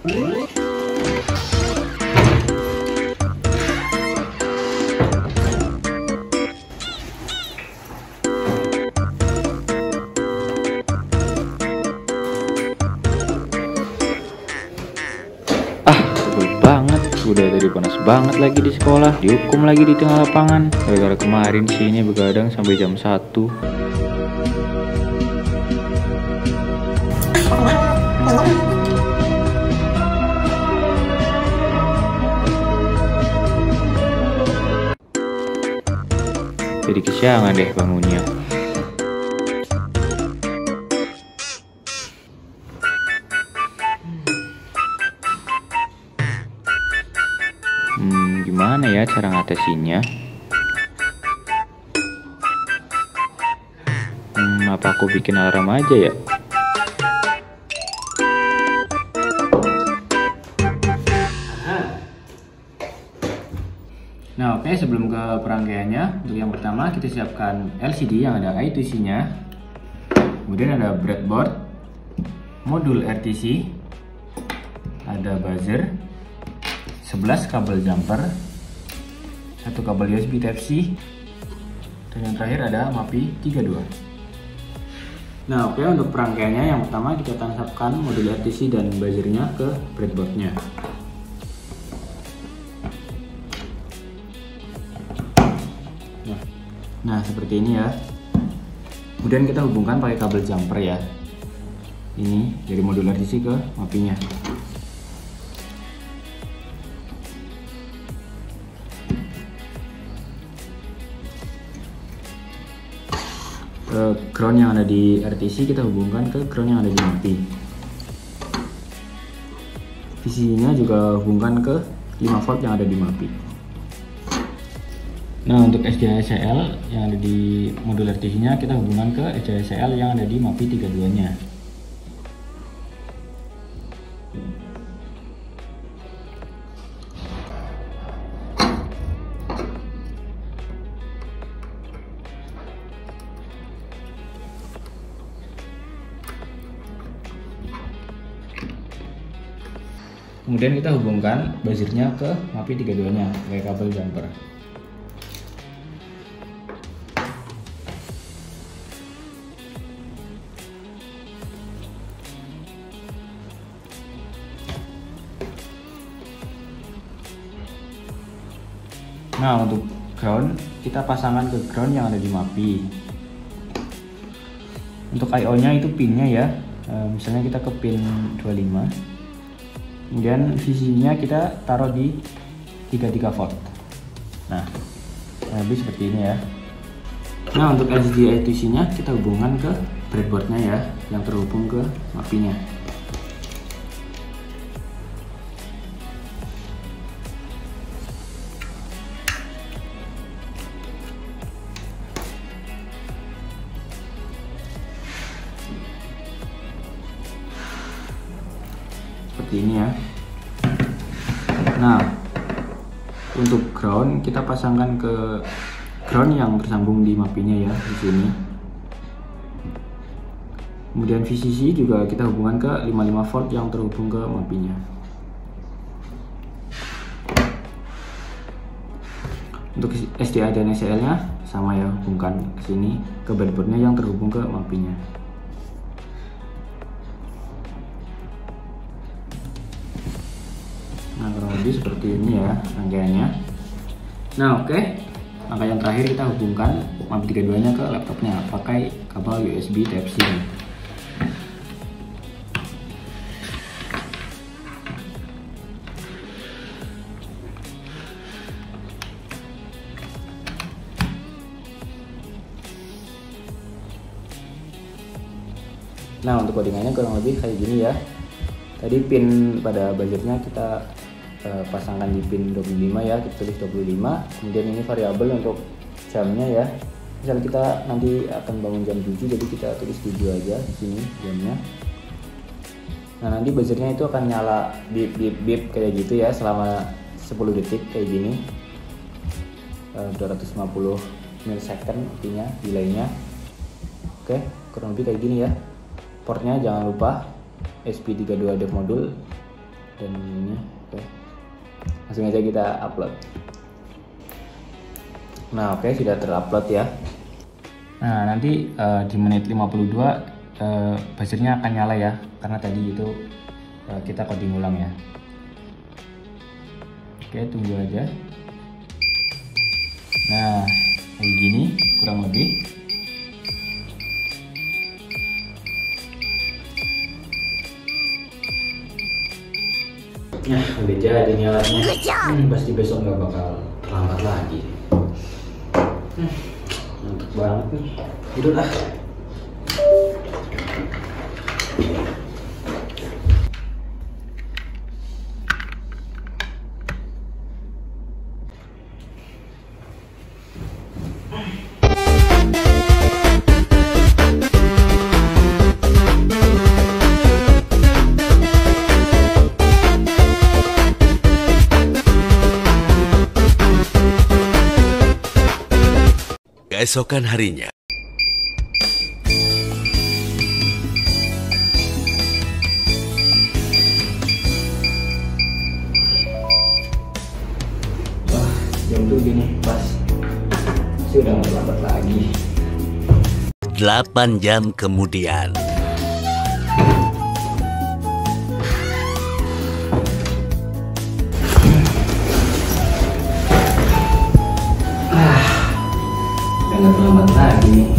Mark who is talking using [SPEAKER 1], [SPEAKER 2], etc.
[SPEAKER 1] Banget, udah tadi panas banget lagi di sekolah, dihukum lagi di tengah lapangan gara-gara kemarin sini begadang sampai jam 1. Jadi kesiangan deh bangunnya. Gimana ya cara ngatasinnya? Apa aku bikin alarm aja ya? Nah oke, sebelum ke perangkaiannya, untuk yang pertama kita siapkan LCD yang ada I2C-nya, kemudian ada breadboard, modul RTC, ada buzzer, 11 kabel jumper, 1 kabel USB Type-C, dan yang terakhir ada MAPI 32. Nah oke, untuk perangkaiannya yang pertama kita tancapkan modul RTC dan buzzernya ke breadboardnya. Nah seperti ini ya. Kemudian kita hubungkan pakai kabel jumper ya. Ini dari modul RTC ke MAPI-nya. Ground yang ada di RTC kita hubungkan ke ground yang ada di MAPI. VCC-nya juga hubungkan ke 5 volt yang ada di MAPI. Nah untuk SDHCL yang ada di modul RTC-nya kita hubungkan ke SDHCL yang ada di MAPI 32-nya. Kemudian kita hubungkan buzzernya ke MAPI 32-nya pakai kabel jumper. Nah untuk ground kita pasangkan ke ground yang ada di MAPI. Untuk I/O-nya itu pinnya ya, misalnya kita ke pin 25. Kemudian VCC-nya kita taruh di 33 volt. Nah, lebih seperti ini ya. Nah, untuk LCD I2C-nya kita hubungkan ke breadboard-nya ya, yang terhubung ke MAPI-nya. Seperti ini ya. Nah untuk ground kita pasangkan ke ground yang tersambung di MAPI-nya ya di sini. Kemudian VCC juga kita hubungkan ke 55 volt yang terhubung ke MAPI-nya. Untuk SDA dan SCL-nya sama ya, hubungkan ke sini ke breadboard-nya yang terhubung ke MAPI-nya. Nah kurang lebih seperti ini ya rangkaiannya. Nah oke, langkah yang terakhir kita hubungkan MAPI 32-nya ke laptopnya pakai kabel USB Type-C. Nah untuk codingannya kurang lebih kayak gini ya. Tadi pin pada buzzernya kita pasangkan di pin 25 ya, kita tulis 25. Kemudian ini variabel untuk jamnya ya. Misal kita nanti akan bangun jam 7, jadi kita tulis 7 aja di sini jamnya. Nah nanti buzzernya itu akan nyala bip bip bip kayak gitu ya selama 10 detik kayak gini. 250 millisecond artinya delaynya. Oke, kurang lebih kayak gini ya. Portnya jangan lupa SP32 dev modul. dan ini. Oke, langsung aja kita upload. Nah, oke, sudah terupload ya. Nah, nanti di menit 52 buzzernya akan nyala ya, karena tadi itu kita coding ulang ya. Oke, tunggu aja. Nah, kayak gini kurang lebih. Nah, udah jadi nyalanya. Pasti besok nggak bakal terlambat lagi. Ngantuk banget nih. Tidur lah.
[SPEAKER 2] Keesokan harinya.
[SPEAKER 1] Wah, jam 7 nih, pas. Sudah nggak lambat lagi.
[SPEAKER 2] 8 jam kemudian.
[SPEAKER 1] Udah nggak terlambat lagi nih.